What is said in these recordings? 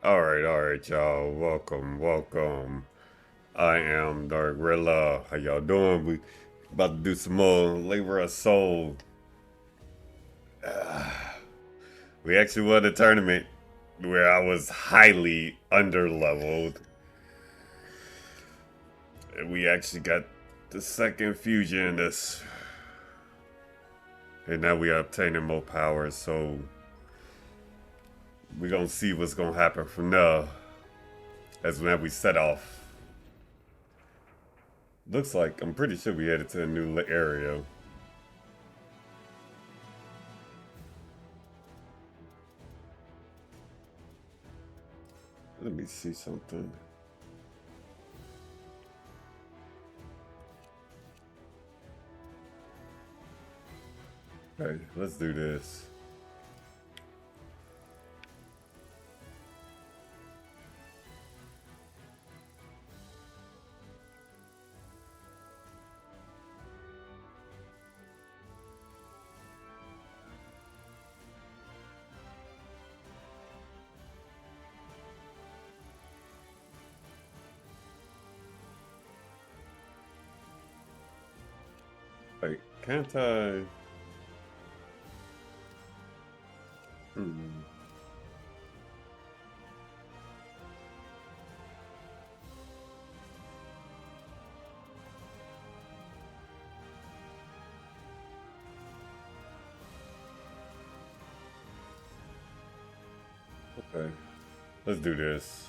All right, y'all. Welcome. I am Dark Rilla. How y'all doing? We about to do some more Labor of Soul. We actually won a tournament where I was highly underleveled, and we actually got the second fusion in this, and now we are obtaining more power. So we're gonna see what's gonna happen from now as when we set off. Looks like I'm pretty sure we headed to a new area. Let me see something. Okay, let's do this. Like, can't I? Hmm. Okay, let's do this.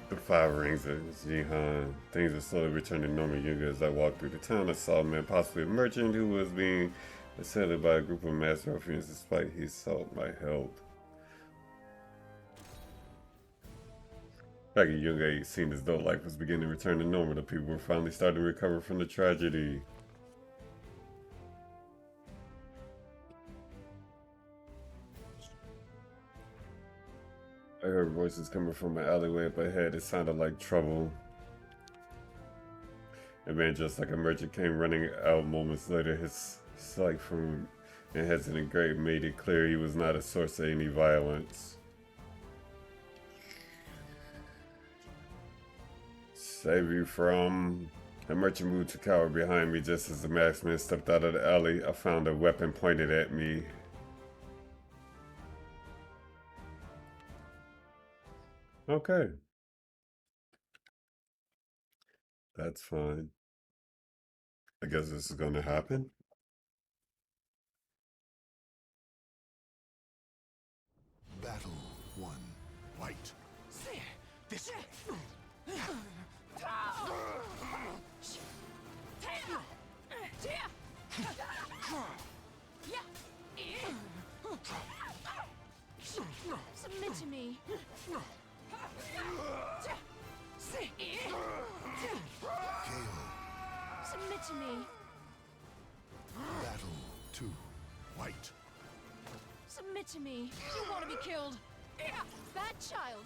The five rings of Jihan. Things are slowly returning to normal Yuga as I walked through the town. I saw a man, possibly a merchant, who was being assailed by a group of masked ruffians despite he sought my help. Back at young age, it seemed as though life was beginning to return to normal. The people were finally starting to recover from the tragedy. I heard voices coming from an alleyway up ahead. It sounded like trouble. A man dressed like a merchant came running out moments later. His sight from and hesitant gait made it clear he was not a source of any violence. Save you from... The merchant moved to cower behind me just as the masked man stepped out of the alley. I found a weapon pointed at me. Okay, that's fine. I guess this is gonna happen. Battle 1. Fight. This way. Submit to me. Submit to me. Battle 2. Fight. Submit to me. You want to be killed. Bad child.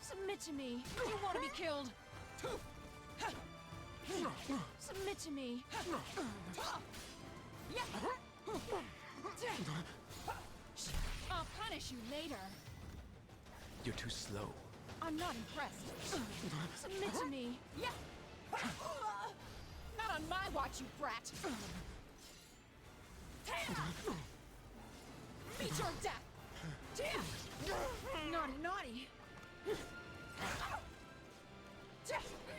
Submit to me. You want to be killed. Submit to me. I'll punish you later. You're too slow. I'm not impressed. Submit to me. Not on my watch, you brat. Meet your death. Naughty, naughty. KO.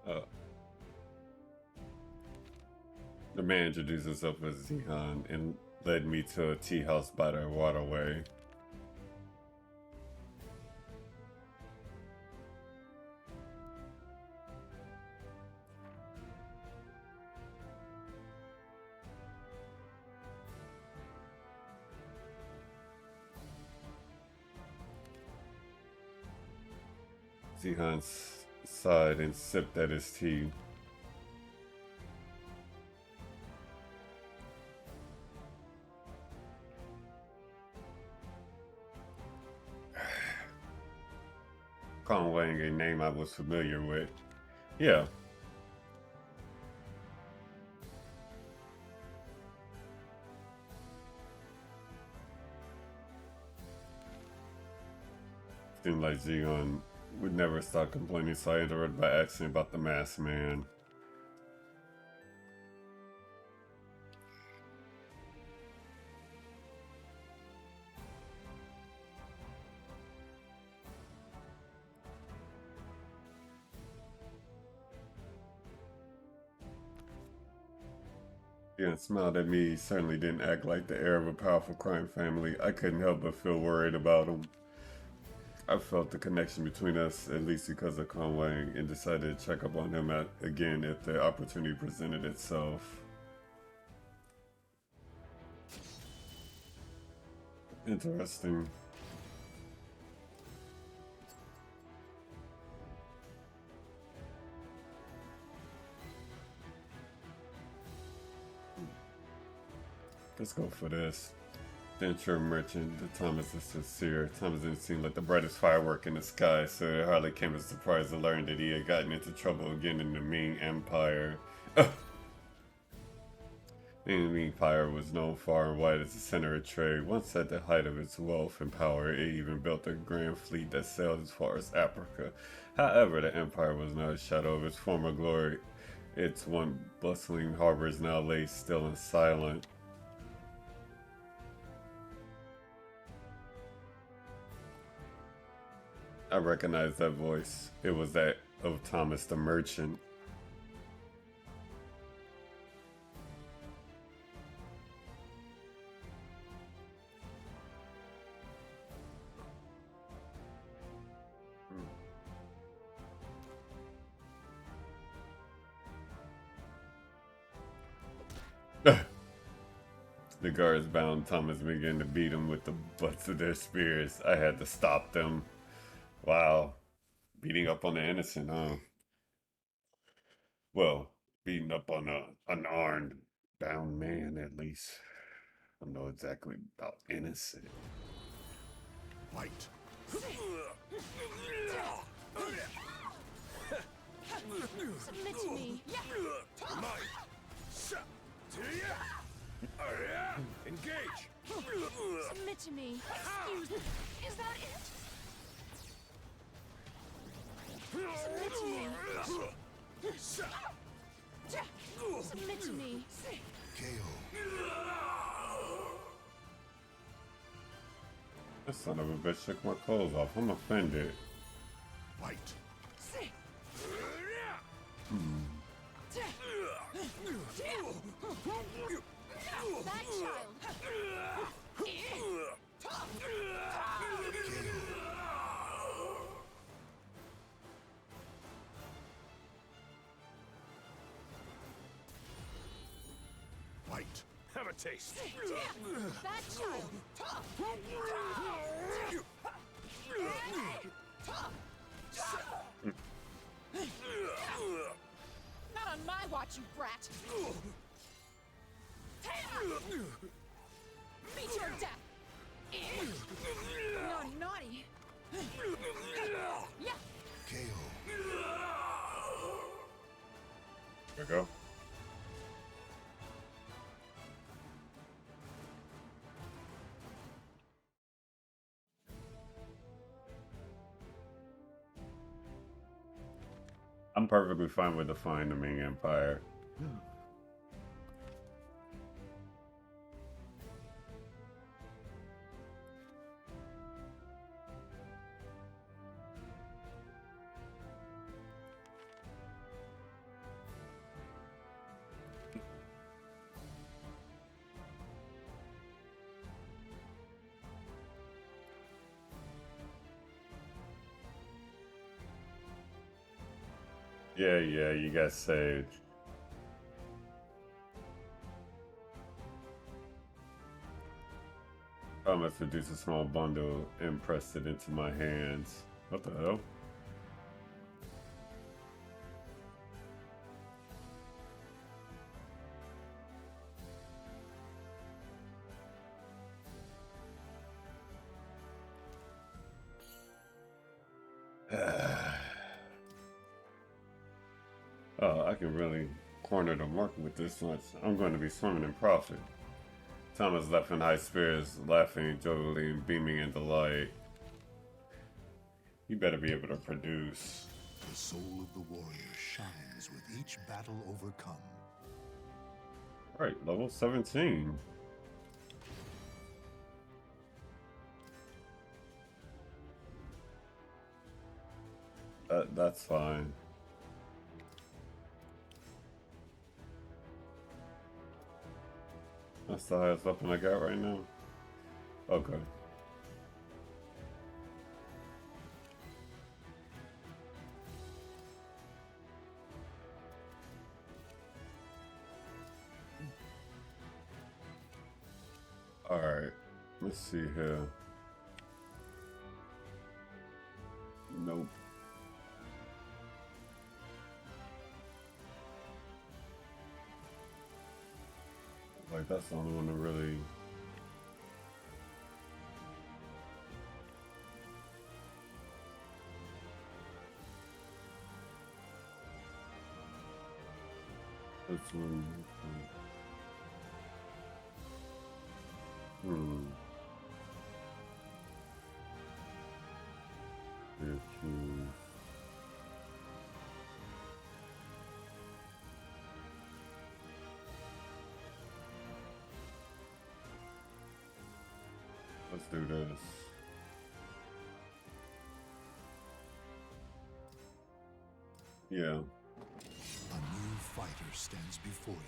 Uh, the man introduced himself as Zihan and led me to a tea house by the waterway. Zihan sighed and sipped at his tea. Wang, a name I was familiar with. Yeah. Seemed like Xianghua would never stop complaining, so I interrupted by asking about the masked man. Xian smiled at me. He certainly didn't act like the heir of a powerful crime family. I couldn't help but feel worried about him. I felt the connection between us, at least because of Wang, and decided to check up on him again if the opportunity presented itself. Interesting. Let's go for this. The insurance merchant, the Thomas is sincere. Thomas didn't seem like the brightest firework in the sky, so it hardly came as a surprise to learn that he had gotten into trouble again in the Ming Empire. The Ming Empire was known far and wide as the center of trade. Once at the height of its wealth and power, it even built a grand fleet that sailed as far as Africa. However, the empire was not a shadow of its former glory. Its one bustling harbors now lay still and silent. I recognized that voice. It was that of Thomas the merchant. The guards bound Thomas and began to beat him with the butts of their spears. I had to stop them. Wow. Beating up on the innocent, huh? Well, beating up on a unarmed, bound man, at least. I don't know exactly about innocent. Fight. Submit to me. Engage. Submit to me. Excuse me. Is that it? Submit to me. Submit to me. KO. That son of a bitch took my clothes off. I'm offended. Fight. That child. Fight. Have a taste. That child. Not on my watch, you brat. Meet your death. Naughty, naughty. Yeah. KO. There we go. I'm perfectly fine with defying the Ming Empire. Yeah, you got saved. Thomas produced a small bundle and pressed it into my hands. What the hell? I can really corner the market with this much. I'm going to be swimming in profit. Thomas left in high spirits, laughing jovially and beaming in delight. You better be able to produce. The soul of the warrior shines with each battle overcome. Right, level 17. That's fine. That's the highest weapon I got right now. Okay. Alright. Let's see here. Nope. Like, that's the only one to really... This one... Refuge. Let's do this. Yeah. A new fighter stands before you.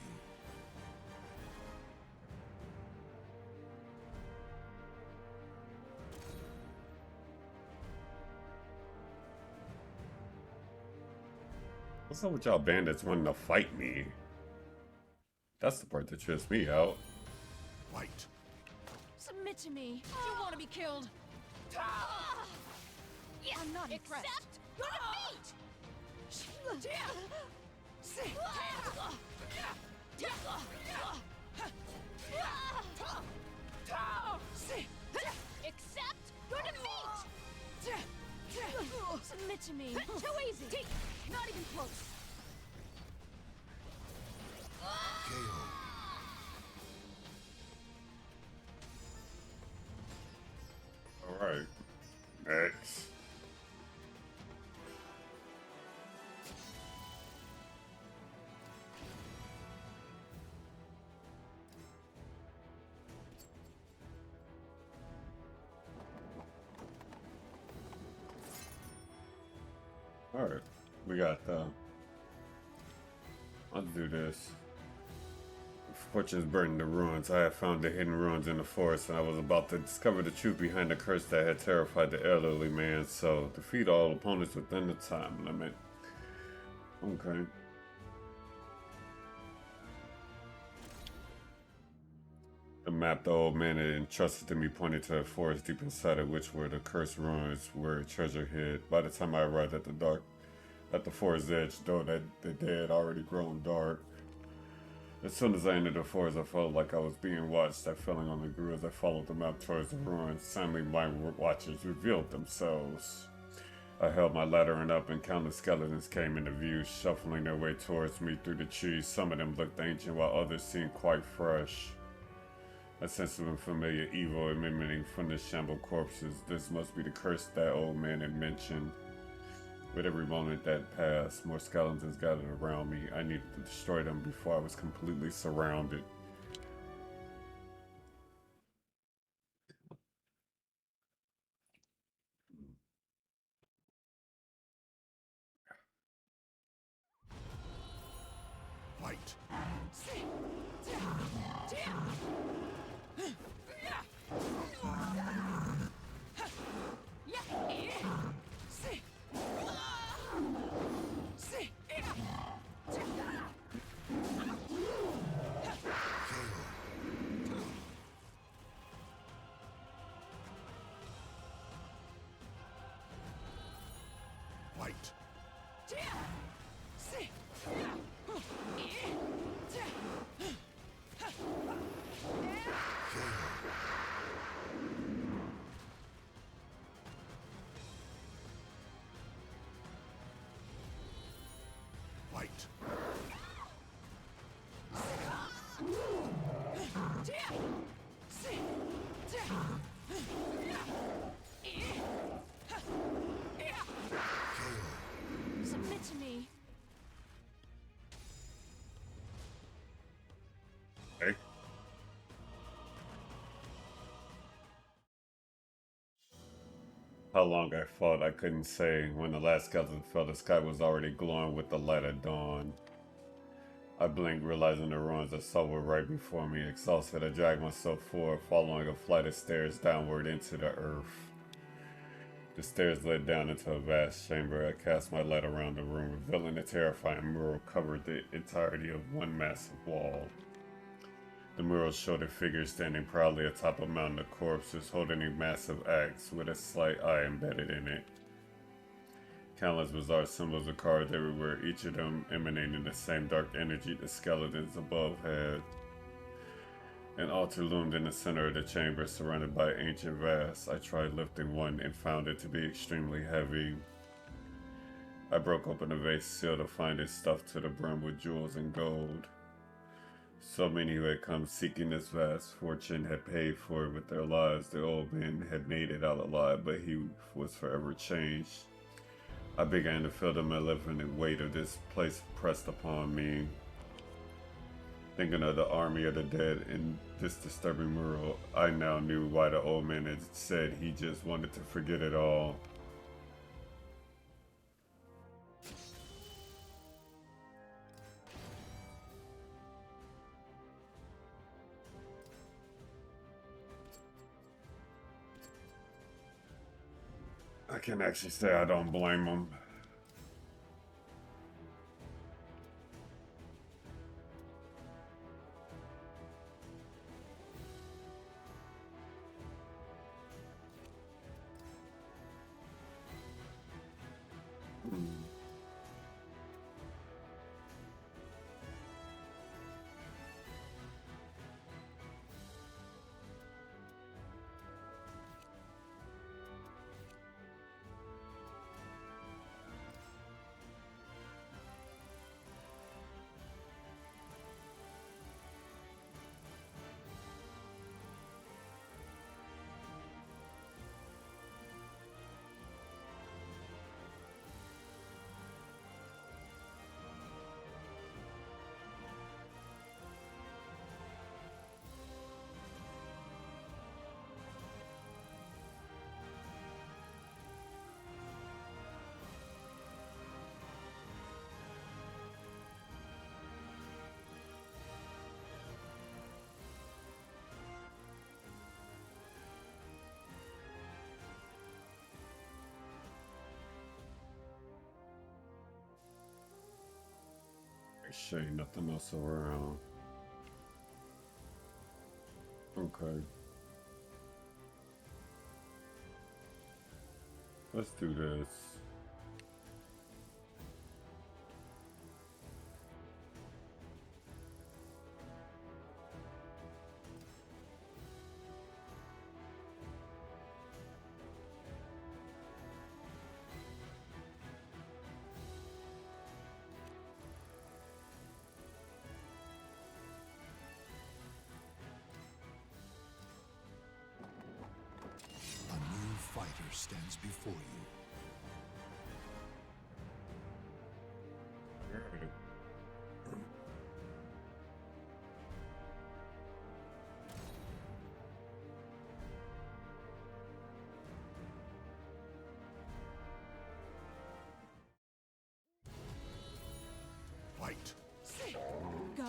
What's up with y'all bandits wanting to fight me? That's the part that trips me out. Fight. Submit to me. You want to be killed. I'm not impressed. Accept your defeat! Accept your defeat! Submit to me. Too easy! Not even close! KO. Alright. Next. Alright. We got let's do this. Fortune's burning the ruins. I have found the hidden ruins in the forest, and I was about to discover the truth behind the curse that had terrified the elderly man. So, defeat all opponents within the time limit. Okay. The map the old man had entrusted to me pointed to a forest deep inside of which were the cursed ruins where treasure hid. By the time I arrived at the forest's edge, though the day had already grown dark. As soon as I entered the forest, I felt like I was being watched. That feeling only grew as I followed the map towards the ruins. Suddenly, my watchers revealed themselves. I held my lantern up, and countless skeletons came into view, shuffling their way towards me through the trees. Some of them looked ancient, while others seemed quite fresh. A sense of unfamiliar evil emanating from the shambled corpses. This must be the curse that old man had mentioned. With every moment that passed, more skeletons gathered around me. I needed to destroy them before I was completely surrounded. Fight. Fight. Fight. How long I fought, I couldn't say. When the last skeleton fell, the sky was already glowing with the light of dawn. I blinked, realizing the ruins I saw were right before me. Exhausted, I dragged myself forward, following a flight of stairs downward into the earth. The stairs led down into a vast chamber. I cast my light around the room, revealing a terrifying mural covered the entirety of one massive wall. The mural showed a figure standing proudly atop a mountain of corpses, holding a massive axe with a slight eye embedded in it. Countless bizarre symbols are carved everywhere, each of them emanating the same dark energy the skeletons above had. An altar loomed in the center of the chamber, surrounded by ancient vase. I tried lifting one and found it to be extremely heavy. I broke open the vase seal to find it stuffed to the brim with jewels and gold. So many who had come seeking this vast fortune had paid for it with their lives. The old man had made it out alive, but he was forever changed. I began to feel the malevolent weight of this place pressed upon me. Thinking of the army of the dead in this disturbing mural, I now knew why the old man had said he just wanted to forget it all. I can actually say I don't blame him. Shit, ain't nothing else around. Okay. Let's do this. A new fighter stands before you. Fight. Go.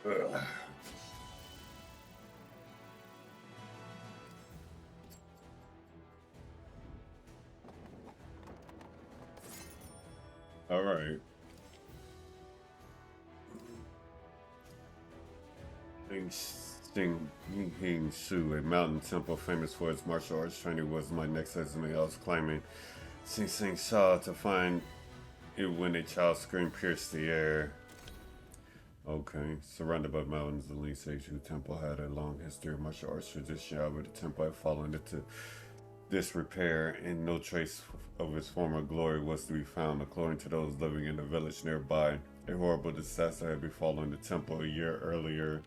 Ugh. All right. Hing Shu, a mountain temple famous for its martial arts training, was my next estimate. I was climbing Sing Sha to find it when a child's scream pierced the air. Okay, surrounded by mountains, the Ling Seishu Temple had a long history of martial arts tradition. However, the temple had fallen into disrepair, and no trace of its former glory was to be found. According to those living in the village nearby, A horrible disaster had befallen the temple a year earlier.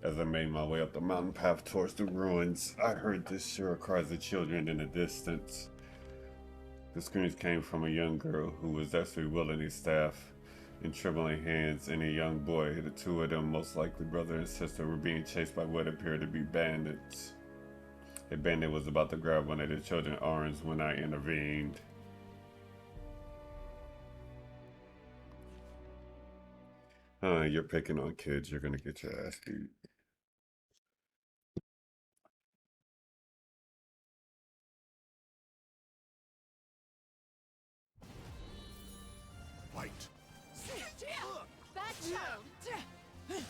As I made my way up the mountain path towards the ruins, I heard the shrill cries of children in the distance. The screams came from a young girl who was desperately wielding a staff in trembling hands and a young boy. The two of them, most likely brother and sister, were being chased by what appeared to be bandits. A bandit was about to grab one of the children's arms when I intervened. You're picking on kids, you're gonna get your ass beat. Fight! Bad child!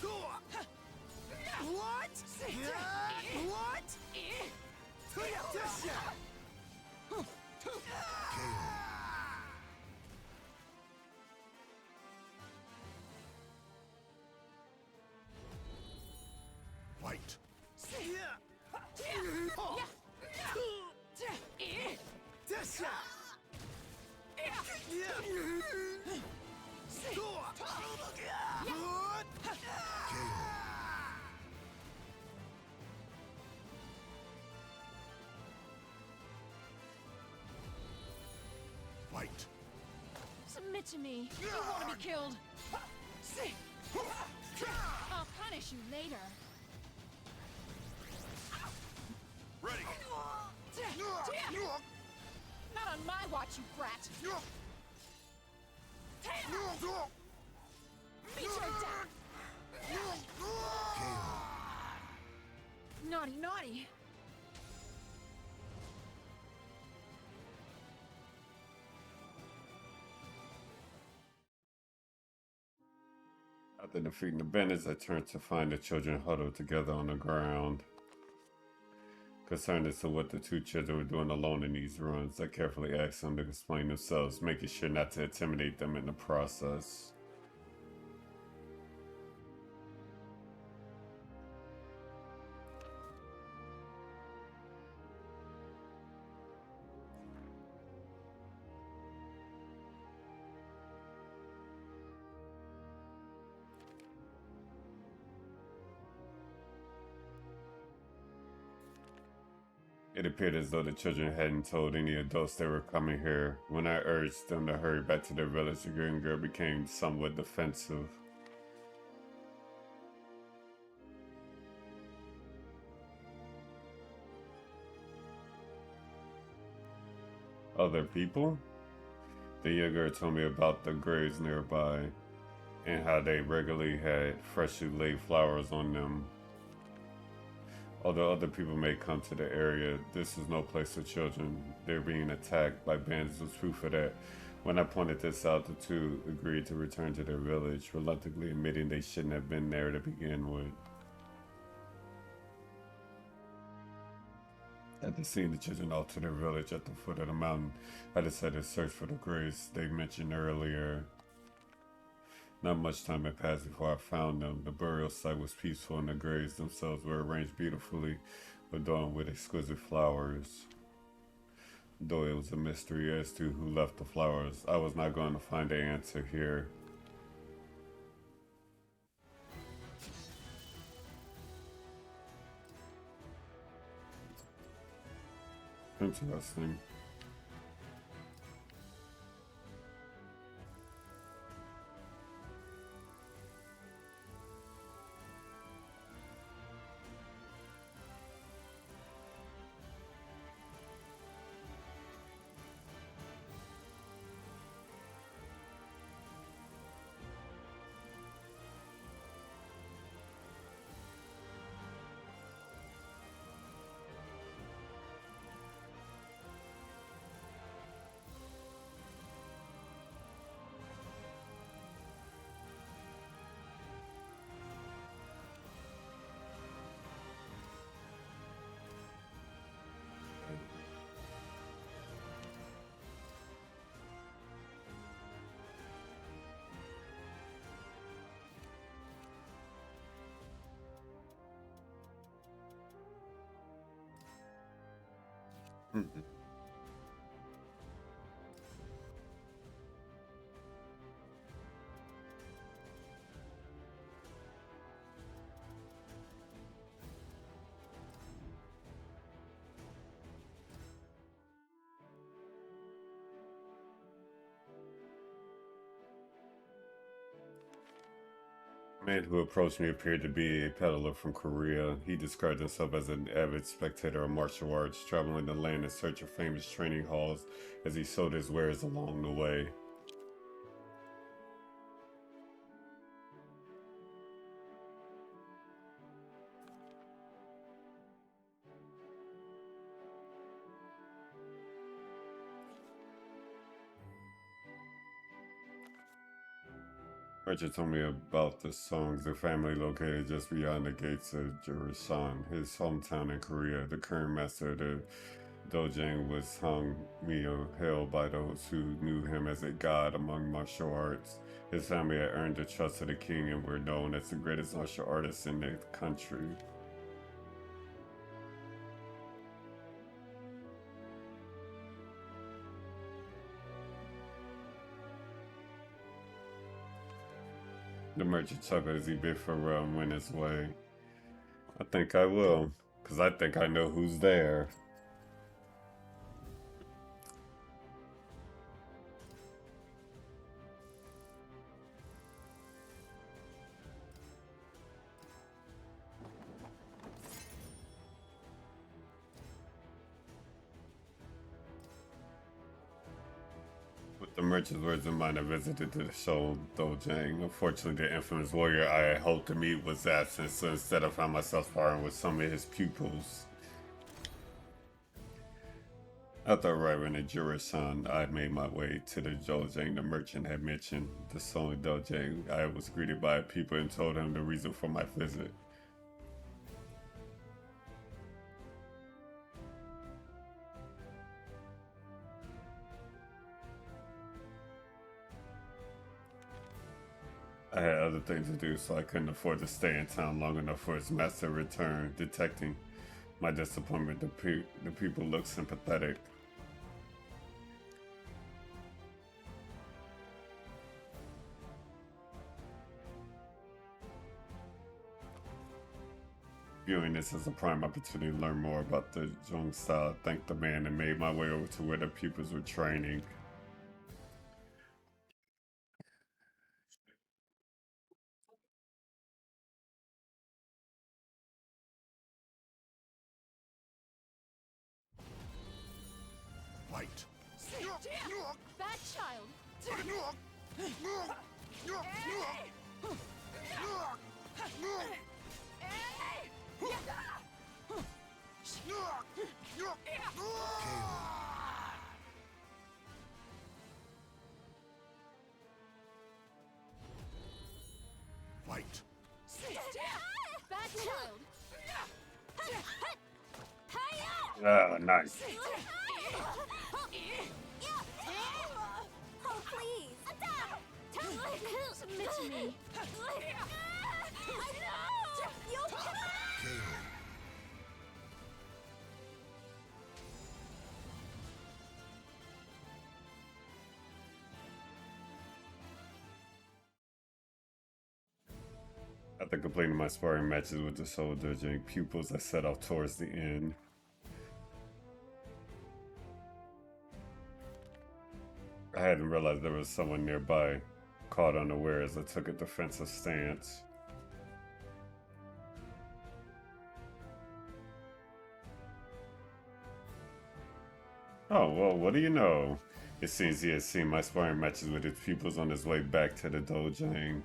What? What? Fight! Fight! Submit to me. You want to be killed. I'll punish you later. Ready! Not on my watch, you brat. Meet your death. Naughty, naughty. After defeating the bandits, I turned to find the children huddled together on the ground. Concerned as to what the two children were doing alone in these ruins, I carefully asked them to explain themselves, making sure not to intimidate them in the process. It appeared as though the children hadn't told any adults they were coming here. When I urged them to hurry back to their village, the green girl became somewhat defensive. Other people? The young girl told me about the graves nearby and how they regularly had freshly laid flowers on them. Although other people may come to the area, this is no place for children. They're being attacked by bandits was proof of that. When I pointed this out, the two agreed to return to their village, reluctantly admitting they shouldn't have been there to begin with. After seeing the children off to their village at the foot of the mountain, I decided to search for the graves they mentioned earlier. Not much time had passed before I found them. The burial site was peaceful and the graves themselves were arranged beautifully, adorned with exquisite flowers. Though it was a mystery as to who left the flowers, I was not going to find the answer here. Interesting. Mhm. Man who approached me appeared to be a peddler from Korea. He described himself as an avid spectator of martial arts, traveling the land in search of famous training halls as he sold his wares along the way. Richard told me about the songs the family located just beyond the gates of Jurisan, his hometown in Korea. The current master of the Dojang was Hong Mio, hailed by those who knew him as a god among martial arts. His family had earned the trust of the king and were known as the greatest martial artists in the country. The merchant chuckled as he bid farewell and went his way. I think I will, because I think I know who's there. With the merchant's words in mind, I visited the Shoal Dojang. Unfortunately, the infamous warrior I had hoped to meet was absent, so instead I found myself sparring with some of his pupils. After arriving at Jurisan, I made my way to the Dojang the merchant had mentioned. The Soul Dojang, I was greeted by people and told him the reason for my visit. I had other things to do, so I couldn't afford to stay in town long enough for his master to return. Detecting my disappointment, the people looked sympathetic. Viewing this as a prime opportunity to learn more about the Zhong style, I thanked the man and made my way over to where the pupils were training. Fight! Bad child! Fight! Bad child! Ah, nice. Oh, please! Submit to me! You'll KO. After completing my sparring matches with the Soul Dojang pupils, I set off towards the end. I hadn't realized there was someone nearby, caught unaware as I took a defensive stance. Oh, well, what do you know? It seems he had seen my sparring matches with his pupils on his way back to the Dojang.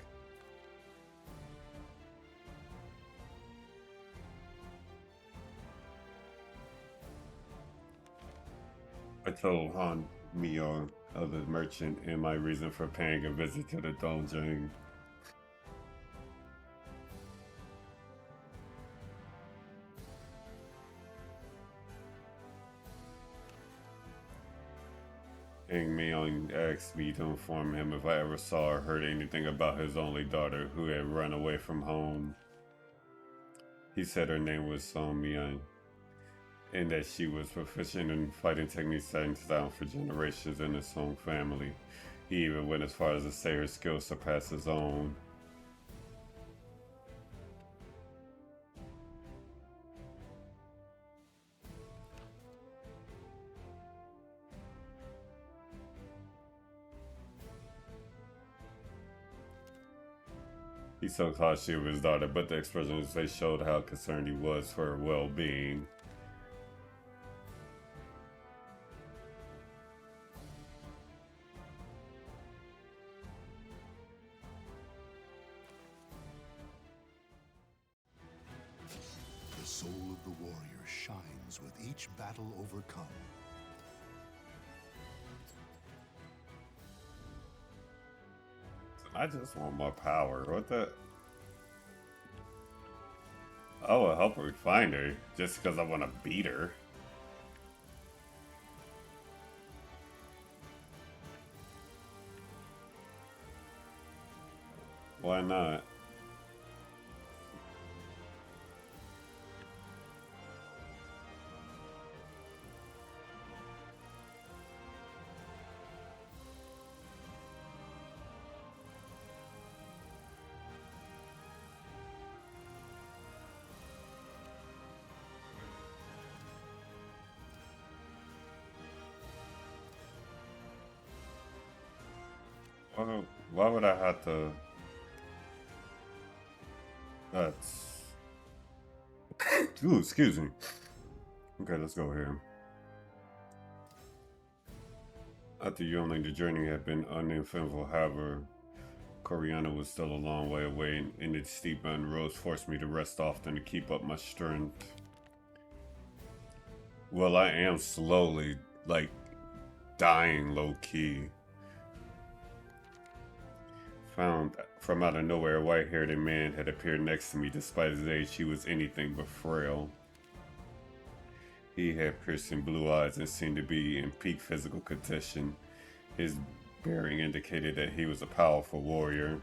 I told Han Mio of the merchant and my reason for paying a visit to the Dojang. Hang Mio asked me to inform him if I ever saw or heard anything about his only daughter who had run away from home. He said her name was Song Mian, and that she was proficient in fighting techniques handed down for generations in his Song family. He even went as far as to say her skills surpassed his own. He so close she was his daughter, but the expression on his face showed how concerned he was for her well-being. The soul of the warrior shines with each battle overcome. I just want more power. What the? I will help her find her just because I want to beat her. Why not? Why would I have to? That's. Ooh, excuse me. Okay, let's go here. After Youngling, the journey had been uneventful. However, Kroraina was still a long way away, and its steep mountain roads forced me to rest often to keep up my strength. Well, I am slowly, like, dying low-key. Found from out of nowhere, a white-haired man had appeared next to me. Despite his age, he was anything but frail. He had piercing blue eyes and seemed to be in peak physical condition. His bearing indicated that he was a powerful warrior.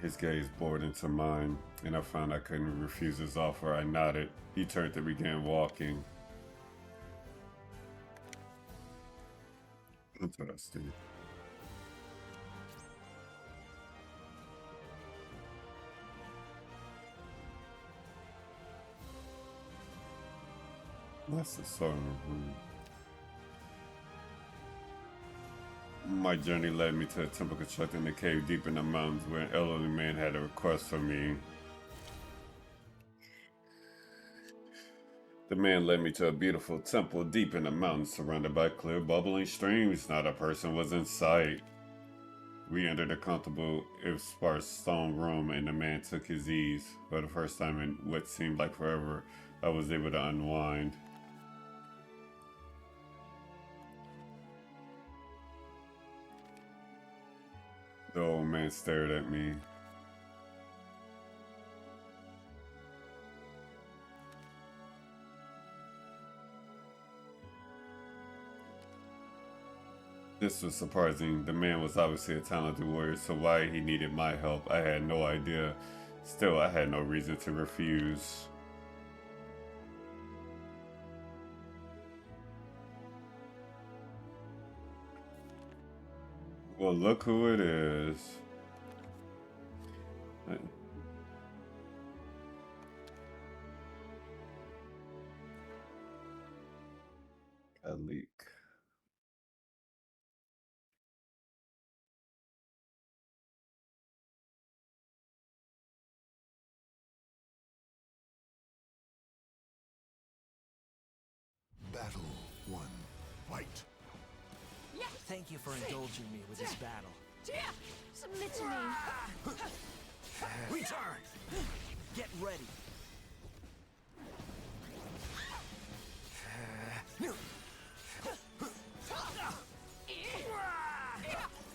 His gaze bored into mine, and I found I couldn't refuse his offer. I nodded. He turned and began walking. Interesting. That's the song. My journey led me to a temple constructed in a cave deep in the mountains where an elderly man had a request for me. The man led me to a beautiful temple deep in the mountains surrounded by clear bubbling streams. Not a person was in sight. We entered a comfortable, if sparse, stone room, and the man took his ease. For the first time in what seemed like forever, I was able to unwind. The old man stared at me. This was surprising. The man was obviously a talented warrior, so why he needed my help, I had no idea. Still, I had no reason to refuse. Well, look who it is. A leak. Battle 1. Fight. Yeah. Thank you for indulging me with this battle. Yeah. Submit to me. Return! Get ready.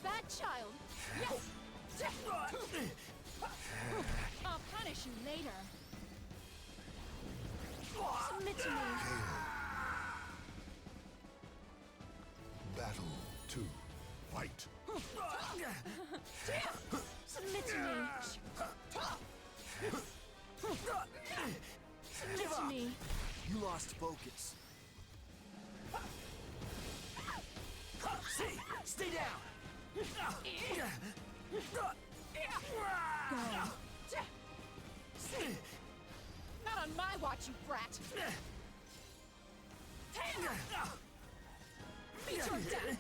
Bad child. Yes. I'll punish you later. Submit to me. Battle 2. Fight. Submit to me. Submit to me. You lost focus. Stay down. Go. Not on my watch, you brat. Beat your death!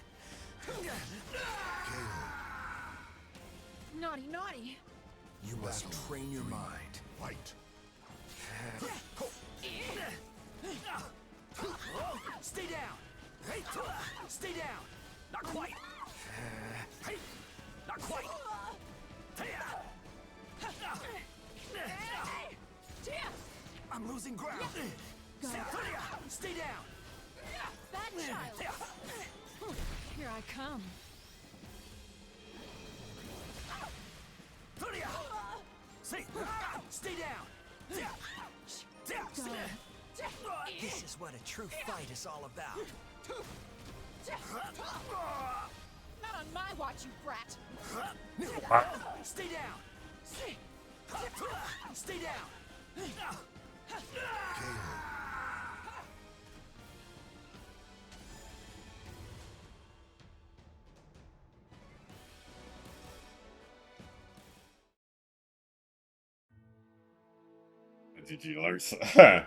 Naughty, naughty! You must train your mind. Fight. Stay down! Stay down! Not quite! Not quite! I'm losing ground! Stay down! Bad child! Here I come. Stay down! This is what a true fight is all about. Not on my watch, you brat! Stay down! Stay down! Did you learn something?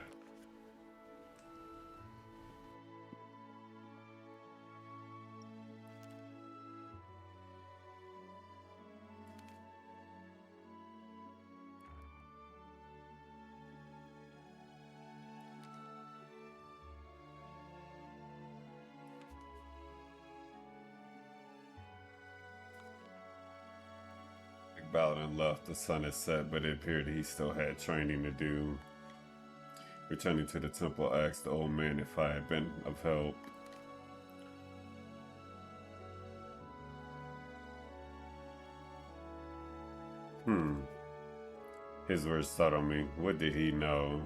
Baladin left, the sun had set, but it appeared he still had training to do. Returning to the temple, I asked the old man if I had been of help. His words startled me. What did he know?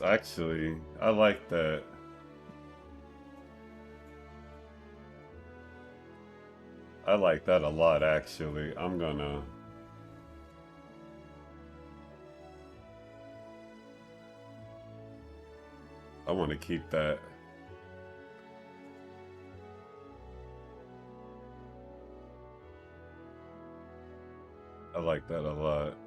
Actually, I like that. I like that a lot, actually. I want to keep that. I like that a lot.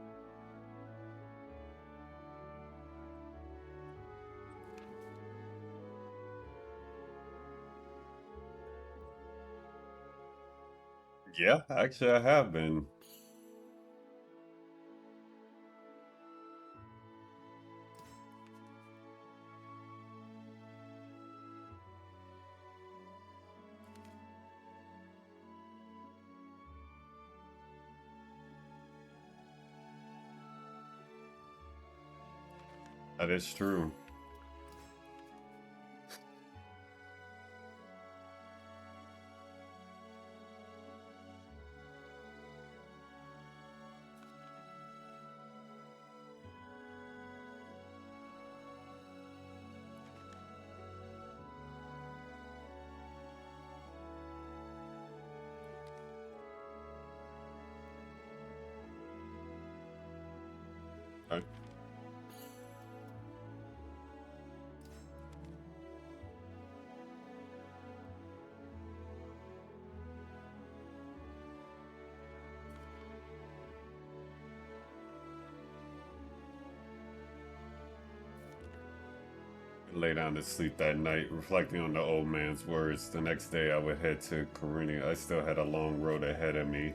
Yeah, actually, I have been. That is true. Okay. Lay down to sleep that night, reflecting on the old man's words. The next day I would head to Kroraina. I still had a long road ahead of me.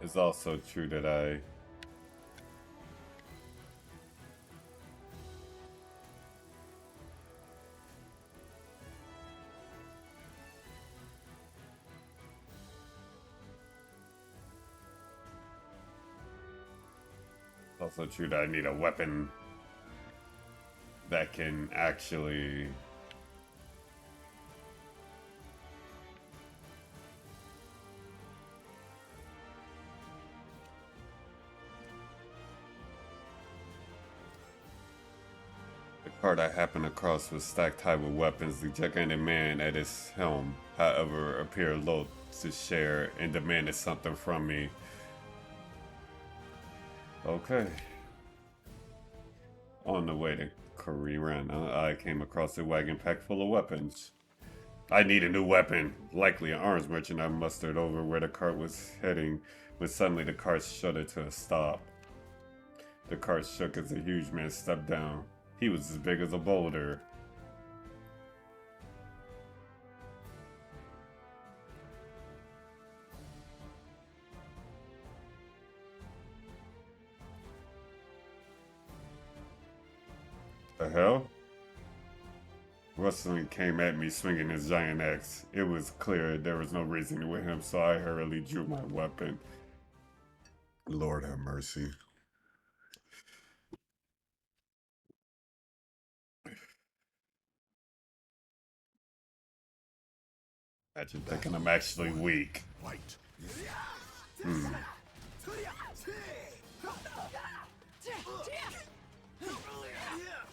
It's also true that I need a weapon that can actually cart I happened across was stacked high with weapons. The gigantic man at its helm, however, appeared loath to share and demanded something from me. Okay. On the way to Kroraina, I came across a wagon packed full of weapons. I need a new weapon, likely an arms merchant. I mustered over where the cart was heading when suddenly the cart shuddered to a stop. The cart shook as a huge man stepped down. He was as big as a boulder. The hell? Rustling came at me swinging his giant axe. It was clear there was no reasoning with him, so I hurriedly drew my weapon. Lord have mercy. Imagine thinking I'm actually weak. Fight.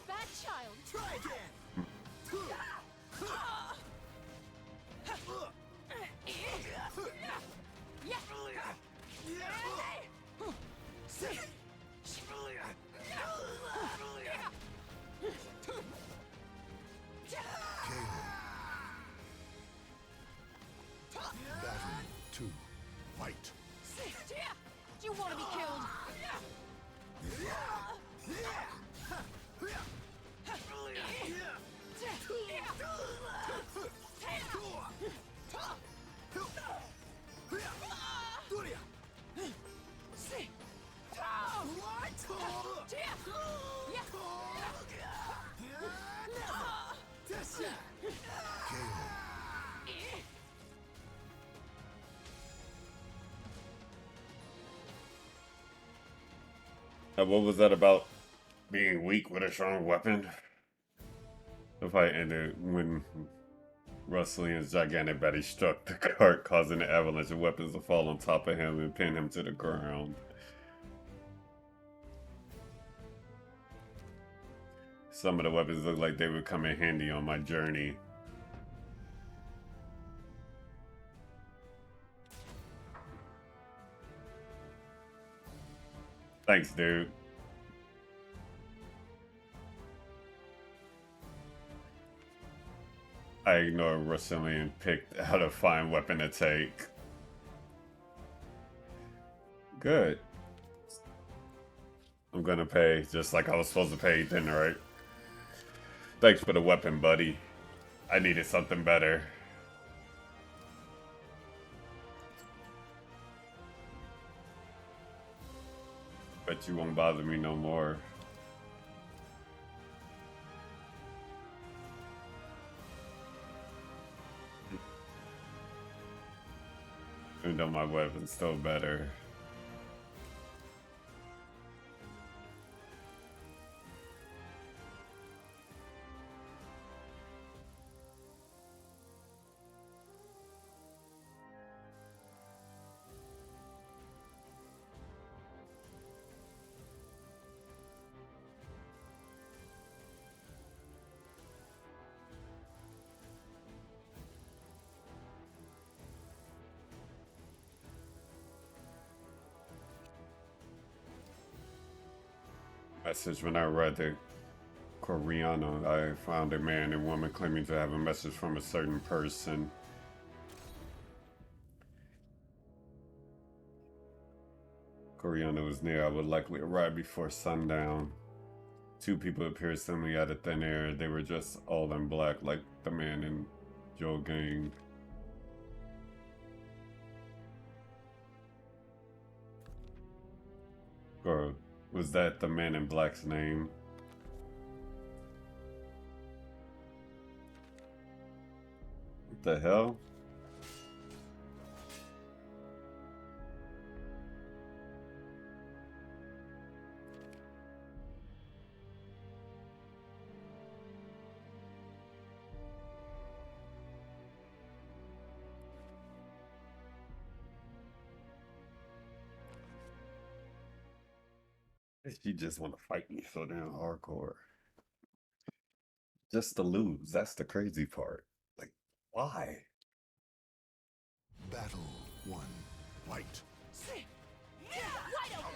Bad child. Try again. Battle 2. Fight. Do you want to be killed? What was that about being weak with a strong weapon? The fight ended when Ruslian's gigantic body struck the cart, causing an avalanche of weapons to fall on top of him and pin him to the ground. Some of the weapons looked like they would come in handy on my journey. Thanks, dude. I ignored Ruslian and picked out a fine weapon to take. Good. I'm gonna pay just like I was supposed to pay then, right? Thanks for the weapon, buddy. I needed something better. Bet you won't bother me no more. Even though my weapon's still better. Message when I read the Kroraina, I found a man and woman claiming to have a message from a certain person. Kroraina was near. I would likely arrive before sundown. Two people appeared suddenly out of thin air. They were just all in black, like the man in Yangguang. Or was that the man in black's name? What the hell? She just want to fight me so damn hardcore. Just to lose. That's the crazy part. Like, why? Battle 1. Fight. Wide open.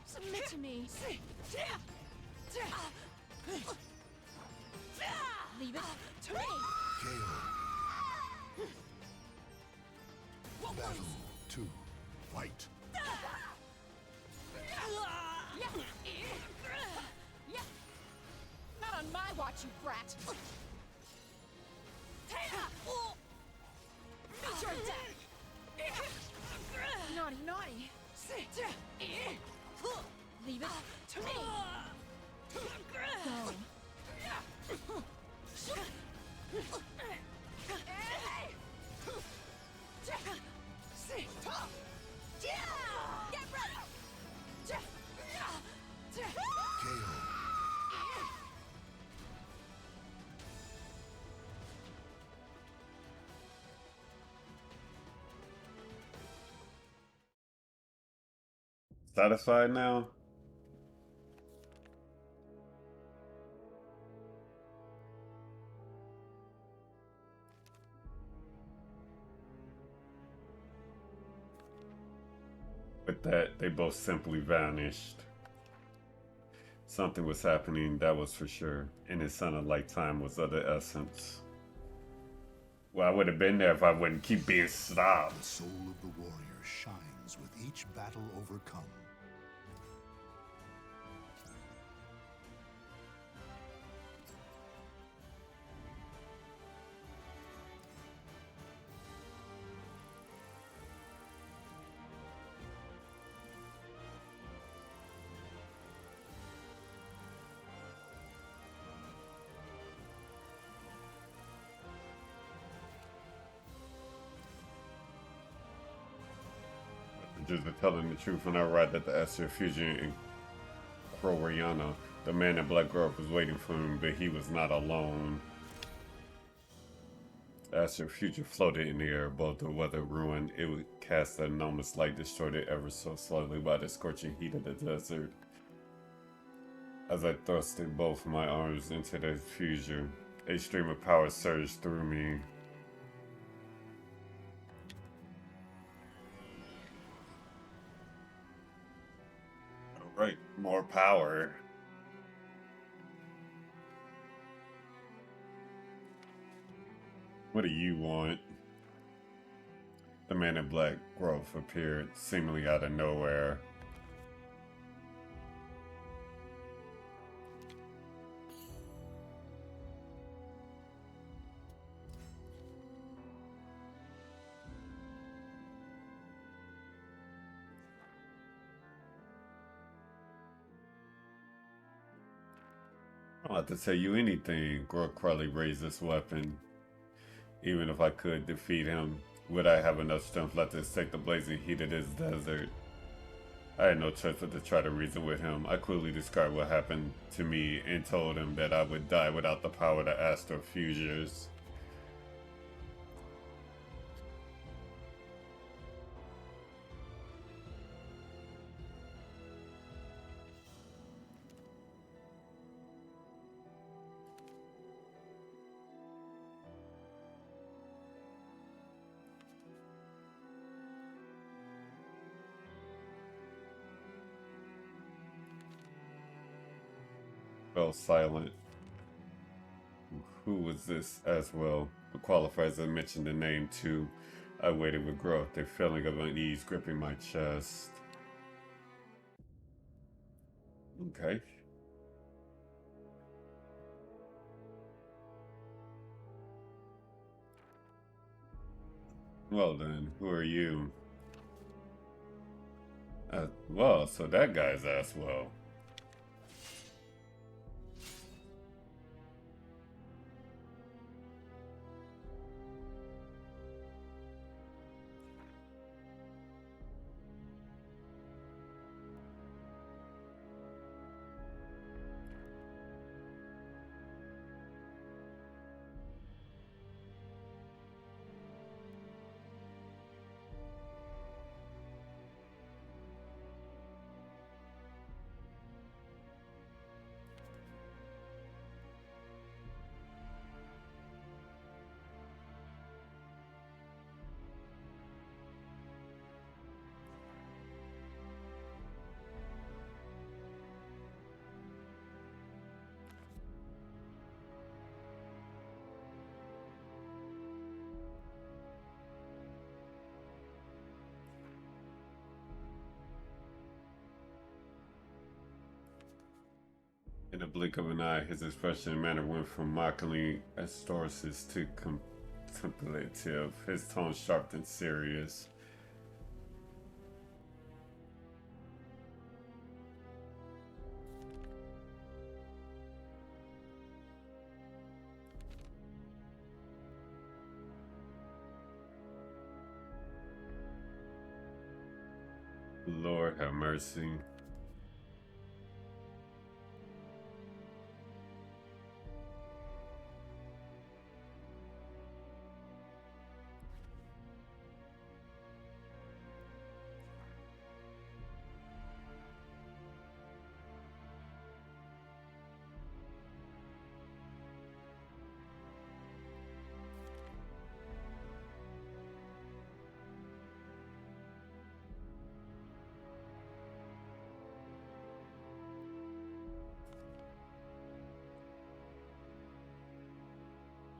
Submit to me. Leave it to me. KO. Battle 2. Fight. Not on my watch, you brat. Meet your death. Naughty, naughty. Leave it to me. Go. Get ready. KO. Satisfied now? With that, they both simply vanished. Something was happening, that was for sure, and it sounded like time was of the essence. Well, I would have been there if I wouldn't keep being stopped. The soul of the warrior shines with each battle overcome. Just for telling the truth, when I arrived at the Astral Fusion in Kroraina, the man in Black Grove was waiting for him, but he was not alone. The Astral Fusion floated in the air above the weather ruin. It would cast an enormous light, destroyed it ever so slowly by the scorching heat of the desert. As I thrusted both my arms into the fusion, a stream of power surged through me. Right, more power. What do you want? The man in black growth appeared seemingly out of nowhere. I don't have to tell you anything. Grok probably raised this weapon. Even if I could defeat him, would I have enough strength left to take the blazing heat of this desert? I had no choice but to try to reason with him. I quickly described what happened to me and told him that I would die without the power to astral fusers. Fell silent. Who was this as well? The qualifiers I mentioned the name too. I waited with growth, a feeling of unease gripping my chest. Okay. Well then, who are you? Well, so that guy's ass well. In a blink of an eye, his expression and manner went from mockingly astorious to contemplative, his tone sharp and serious. Lord have mercy.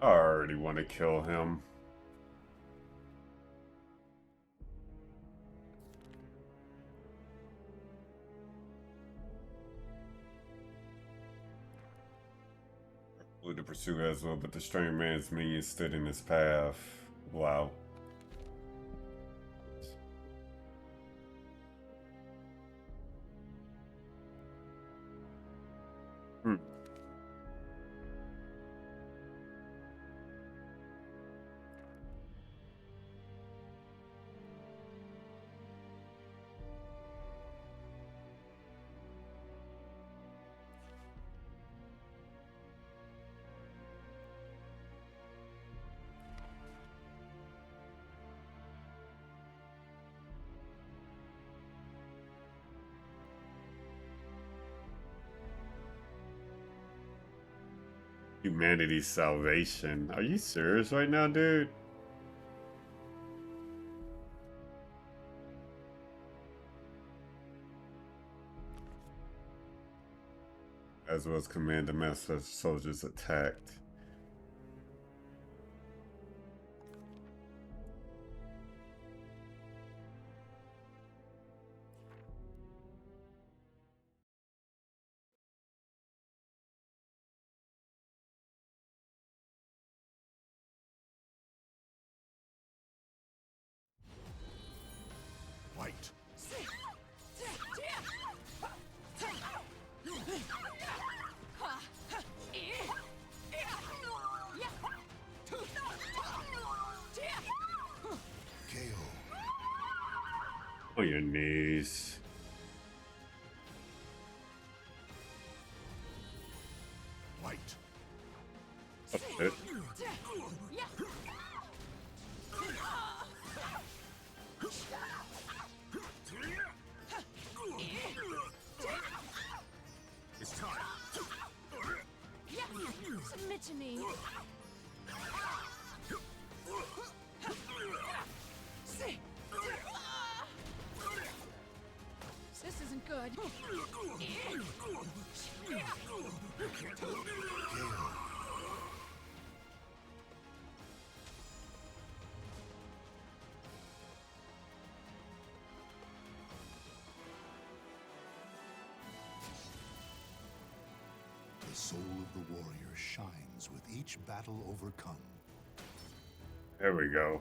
I already want to kill him. Would to pursue as well, but the strange man's minion stood in his path. Wow. Hmm. Humanity's salvation. Are you serious right now, dude? As well as command the master soldiers attacked. Fight. KO. On your knees. Fight. That's it. It's time. Submit to me. This isn't good. The soul of the warrior shines with each battle overcome. There we go.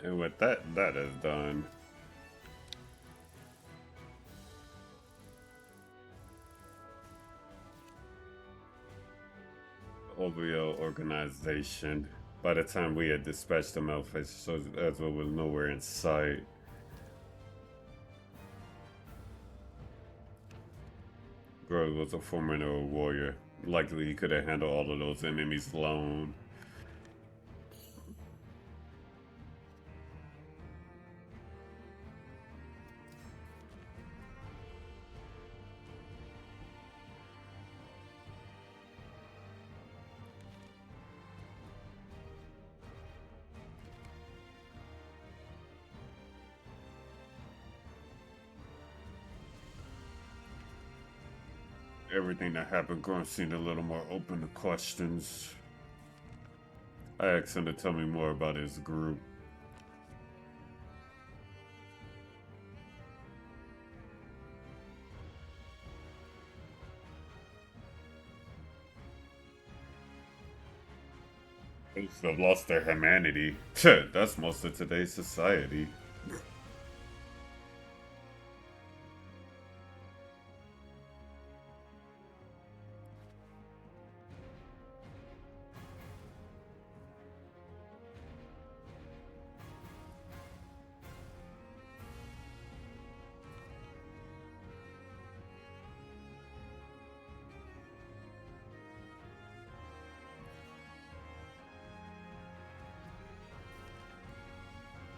And with that is done. Overall organization. By the time we had dispatched the Malface, so Ezra was nowhere in sight. Grog was a formidable warrior. Likely he could have handled all of those enemies alone. Everything that happened, Grunt seemed a little more open to questions. I asked him to tell me more about his group. Most have lost their humanity. That's most of today's society.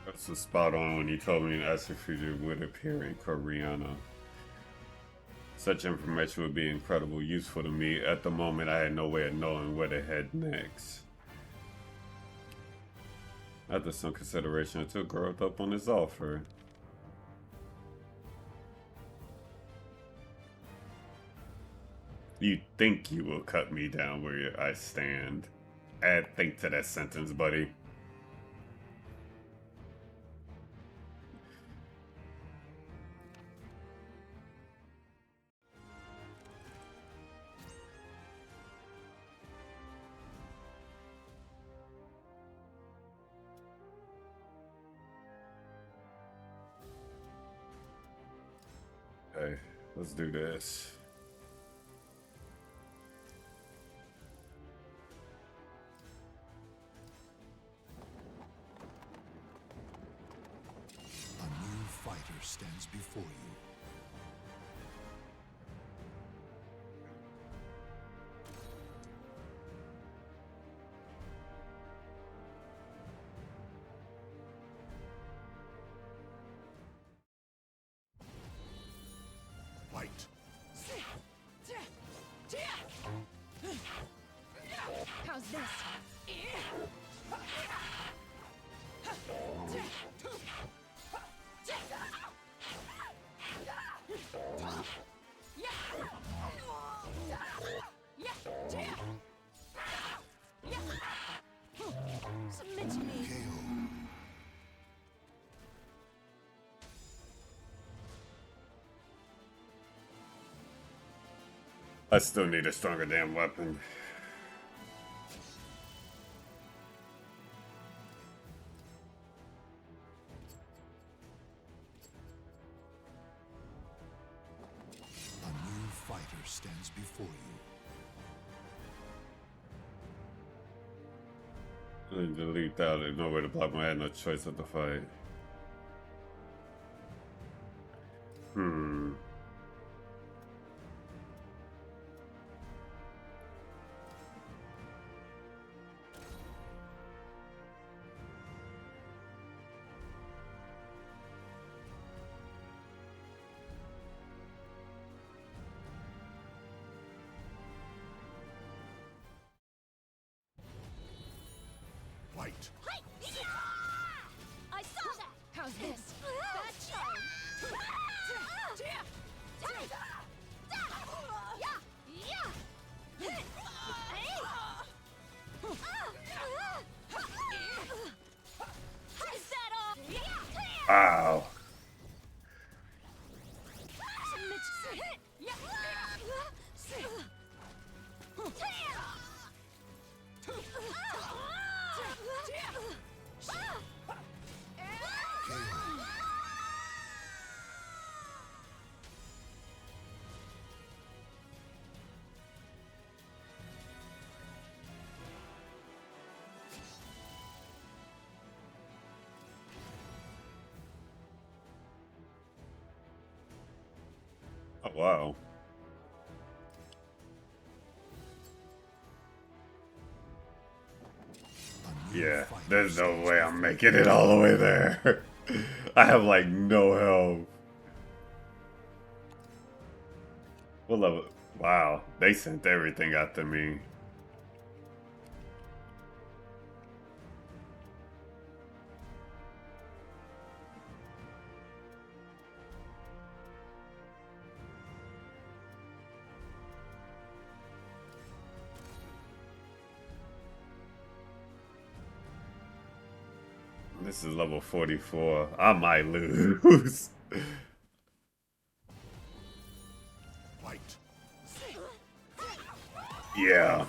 That's was spot on when he told me an refuge would appear in Kroraina. Such information would be incredibly useful to me. At the moment, I had no way of knowing where to head next. After some consideration, I took growth up on his offer. You think you will cut me down where I stand. Add think to that sentence, buddy. Okay, let's do this. A new fighter stands before you. Fight. How's this? Submit to me. KO. I still need a stronger damn weapon. A new fighter stands before you. Delete that. There's no way to block my head. No choice of the fight. Fight. I saw that. How's this? Bad child. Is that all? Ow. Oh, wow. Yeah, there's no way I'm making it all the way there. I have like no health. What level? Wow, they sent everything after me. This is level 44. I might lose. Fight. Yeah.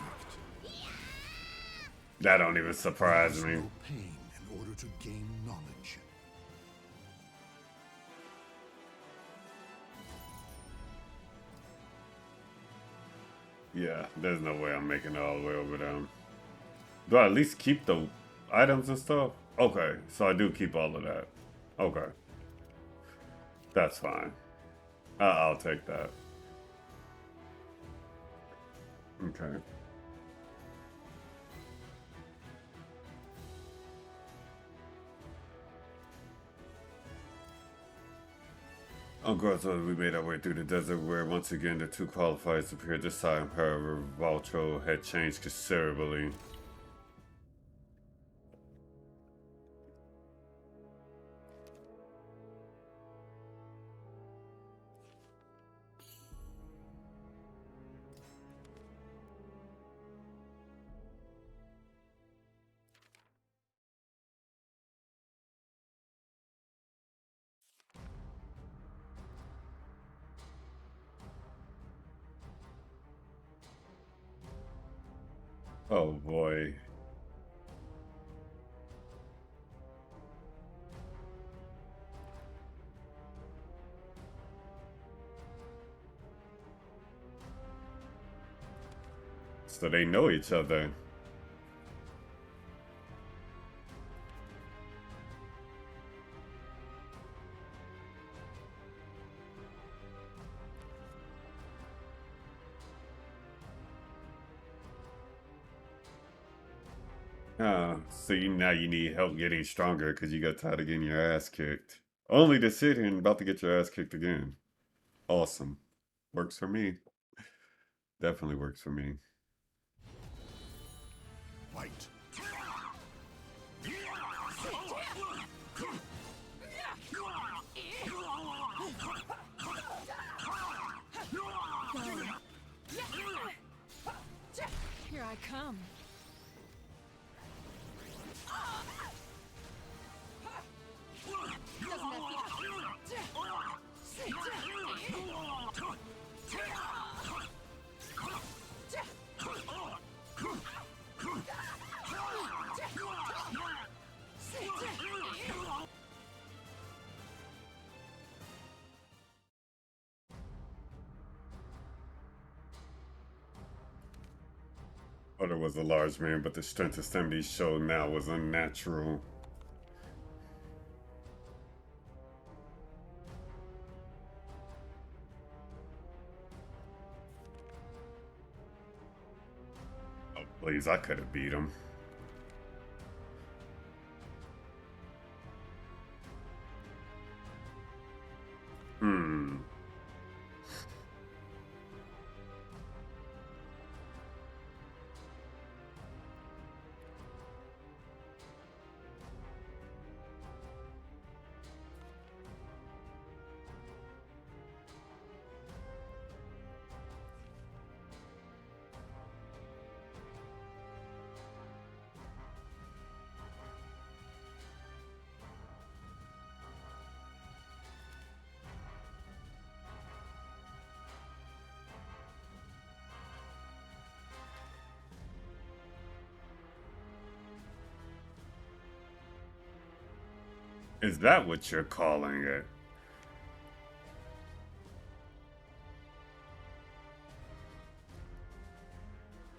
That don't even surprise Use me. no pain in order to gain knowledge. Yeah, there's no way I'm making it all the way over them. Do I at least keep the items and stuff? Okay, so I do keep all of that. Okay. That's fine. I'll take that. Okay. On Grosso, we made our way through the desert where once again the two qualifiers appeared. This time, however, Valtro had changed considerably. Oh boy. So they know each other. See, now you need help getting stronger because you got tired of getting your ass kicked. Only to sit here and about to get your ass kicked again. Awesome. Works for me. Definitely works for me. Fight. Here I come. Doesn't that Oda was a large man, but the strength and stamina he showed now was unnatural. Oh, please, I could have beat him. Is that what you're calling it?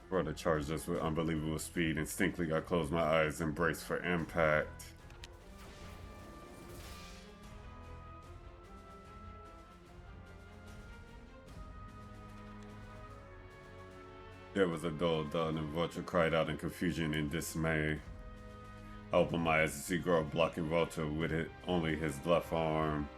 Brother charged us with unbelievable speed. Instinctively, I closed my eyes and braced for impact. There was a dull thud, and Vulture cried out in confusion and dismay. I opened my eyes to see Goro blocking Vulture with only his left arm.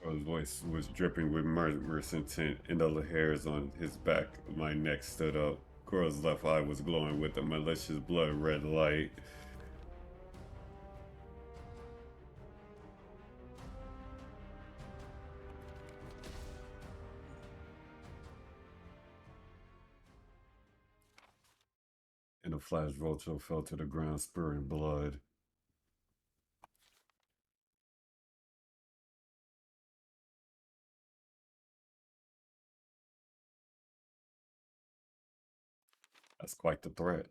His voice was dripping with murderous intent, and the hairs on his back of my neck stood up. Goro's left eye was glowing with a malicious blood-red light. a flash, Vulture fell to the ground, spurting blood. That's quite the threat.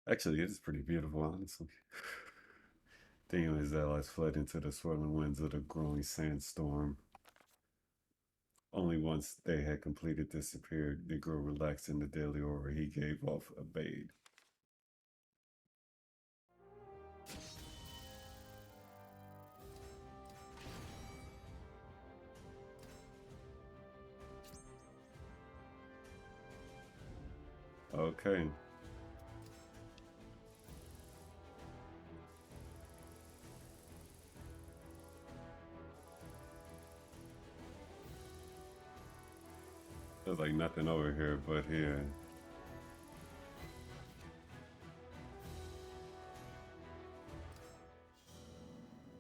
Actually, it is pretty beautiful, honestly. Daniel and his allies fled into the swirling winds of the growing sandstorm. Only once they had completed disappeared, did grow relaxed in the deadly aura he gave off obeyed. Okay. There's like nothing over here but here.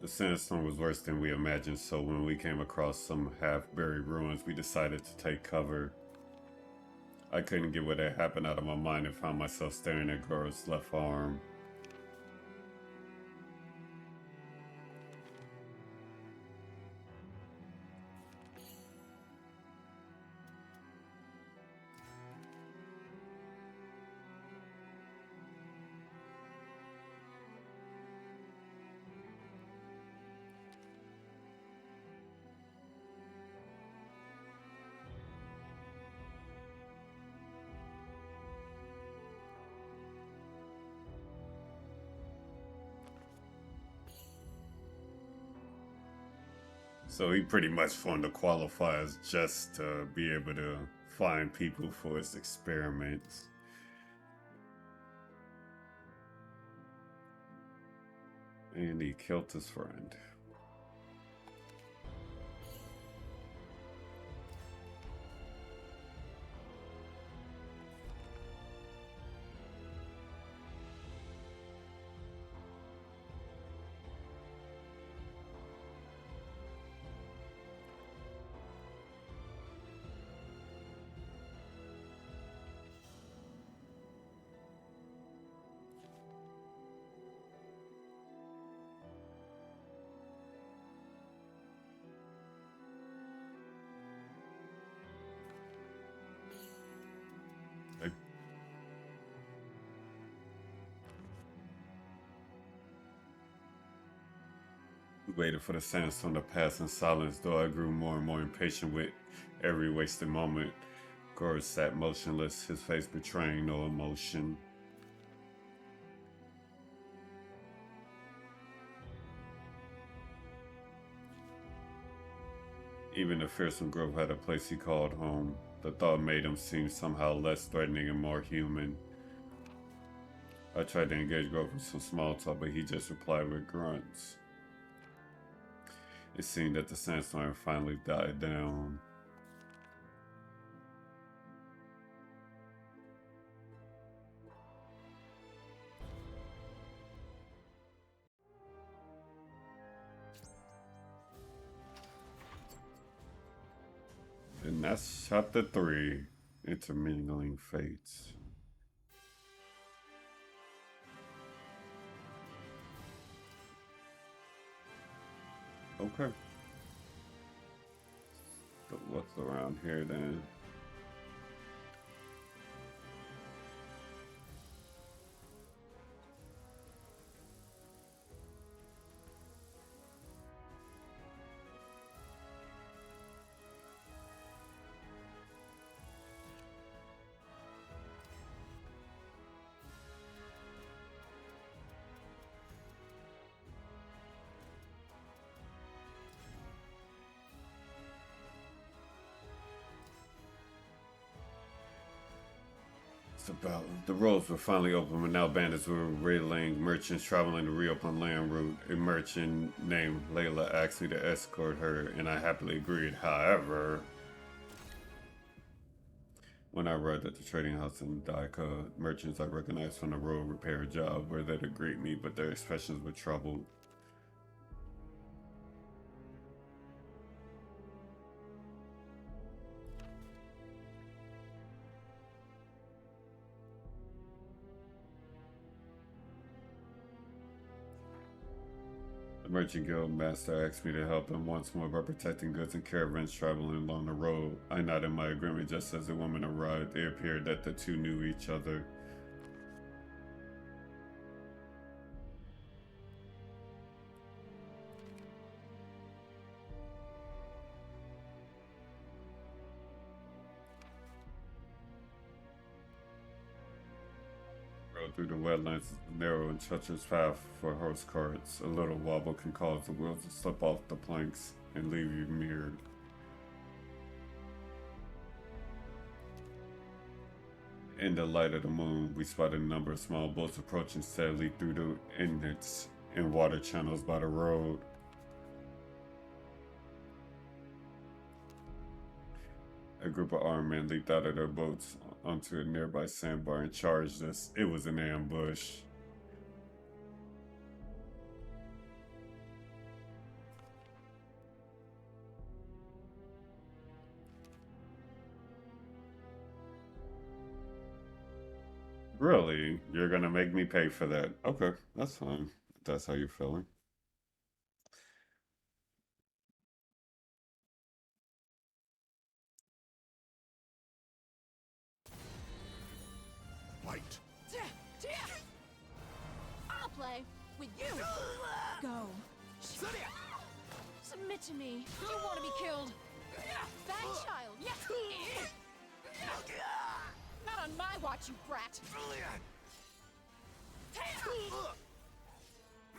The sandstorm was worse than we imagined, so when we came across some half-buried ruins, we decided to take cover. I couldn't get what had happened out of my mind and found myself staring at Goro's left arm. So he pretty much formed the qualifiers just to be able to find people for his experiments. And he killed his friend. We waited for the sandstorm to pass in silence, though I grew more and more impatient with every wasted moment. Goro sat motionless, his face betraying no emotion. Even the fearsome grove had a place he called home. The thought made him seem somehow less threatening and more human. I tried to engage Grove with some small talk, but he just replied with grunts. It seemed that the sandstorm finally died down. And that's chapter 3, Intermingling Fates. Okay. So what's around here then? About the roads were finally open, but now bandits were raiding merchants traveling the reopened land route. A merchant named Layla asked me to escort her, and I happily agreed. However, when I arrived at the trading house in Daika, merchants I recognized from the road repair job were there to greet me, but their expressions were troubled. merchant guild master asked me to help him once more by protecting goods and caravans traveling along the road. I nodded my agreement just as the woman arrived. It appeared that the two knew each other. Through the wetlands is a narrow and treacherous path for horse carts. A little wobble can cause the wheels to slip off the planks and leave you mirrored. In the light of the moon, we spotted a number of small boats approaching steadily through the inlets and water channels by the road. A group of armed men leaped out of their boats onto a nearby sandbar and charged us. It was an ambush. Really? You're gonna make me pay for that? Okay, that's fine. If that's how you're feeling. Fight. I'll play with you. Go. Submit to me. You want to be killed. That child. Yes. Not on my watch, you brat.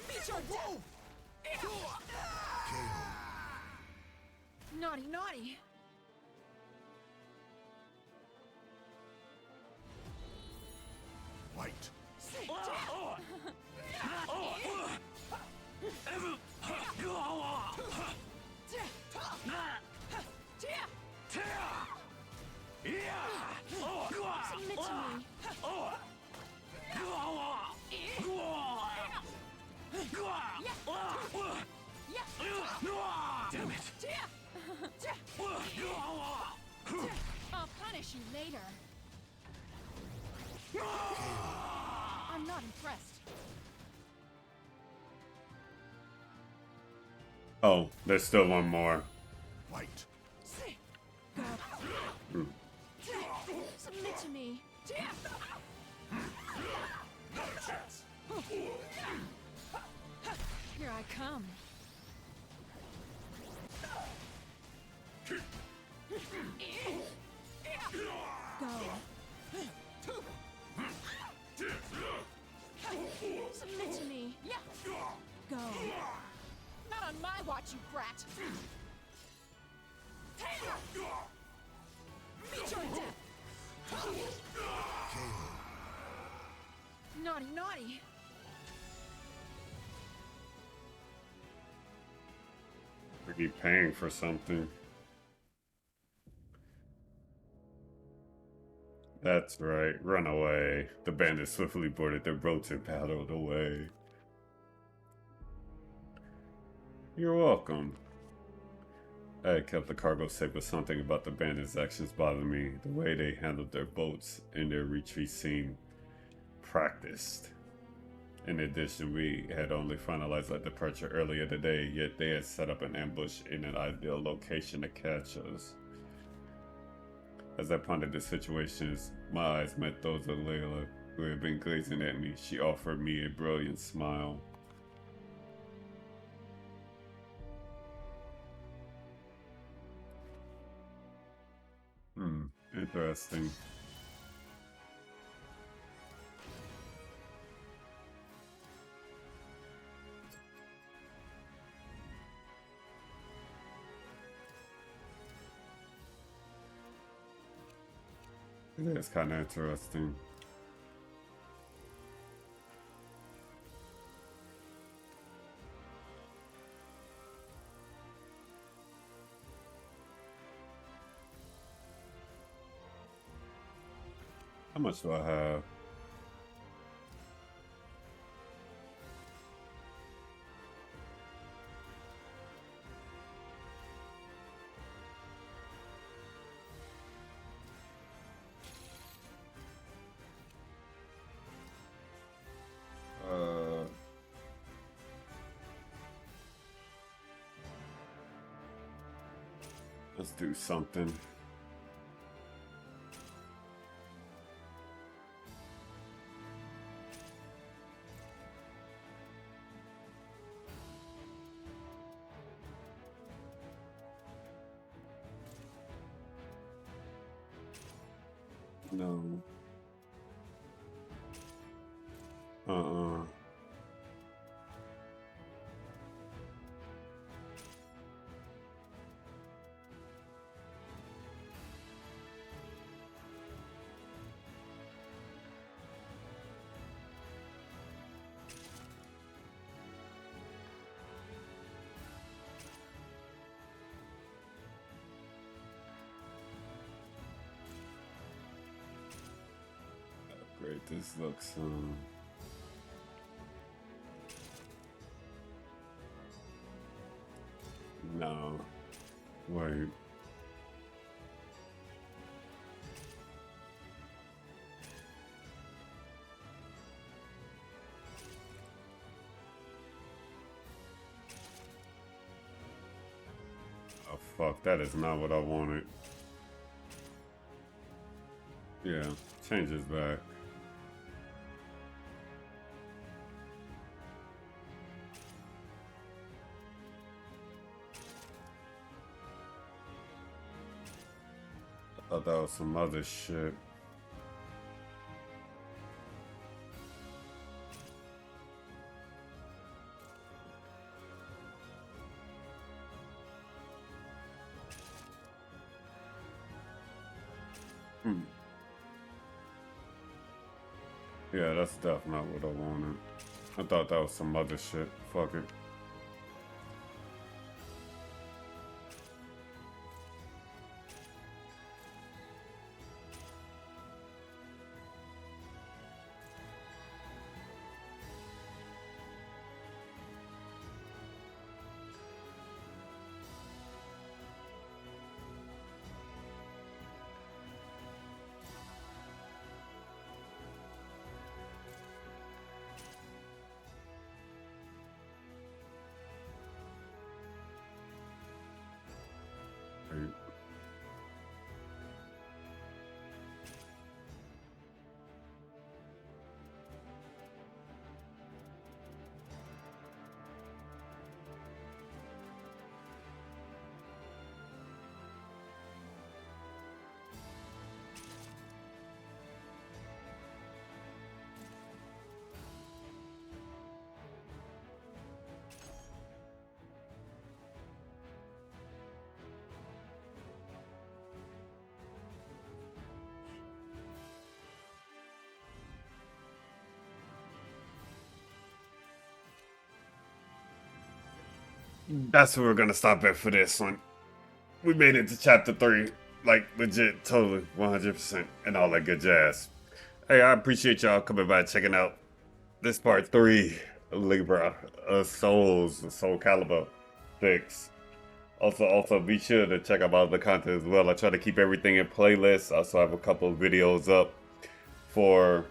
Meet your death. Naughty, naughty. Fight. Submit to me. Damn it. I'll punish you later. I'm not impressed. Oh, there's still one more. Fight. Submit to me. Here I come. Go. Submit to me. Go. Not on my watch, you brat. Meet your death. Naughty, naughty. We keep paying for something. That's right, run away. The bandits swiftly boarded their boats and paddled away. You're welcome. I had kept the cargo safe, but something about the bandits' actions bothered me. The way they handled their boats and their retreat seemed practiced. In addition, we had only finalized our departure earlier today, yet they had set up an ambush in an ideal location to catch us. As I pondered the situations, my eyes met those of Layla, who had been gazing at me. She offered me a brilliant smile. Interesting. It is kind of interesting. How much do I have? Let's do something. No. Great, this looks no. Wait. Oh fuck, that is not what I wanted. Yeah, changes back. I thought that was some other shit. Yeah, that's definitely not what I wanted. I thought that was some other shit. Fuck it. Right. That's where we're gonna stop at for this one. We made it to chapter 3. Like, legit, totally, 100%, and all that good jazz. Hey, I appreciate y'all coming by checking out this part 3 of Libra of Souls, Soulcalibur VI. Also, be sure to check out my other content as well. I try to keep everything in playlists. I also have a couple of videos up for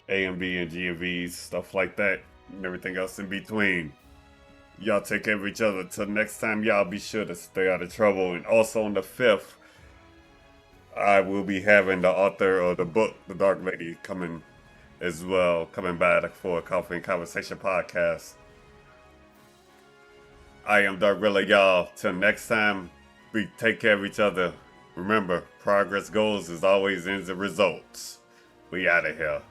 AMV and GMVs, stuff like that, and everything else in between. Y'all take care of each other. Till next time, y'all be sure to stay out of trouble. And also on the 5th, I will be having the author of the book, The Dark Lady, coming as well, coming back for a Coffee and Conversation podcast. I am Darkgorilla, y'all. Till next time, we take care of each other. Remember, progress goals is always ends in results. We out of here.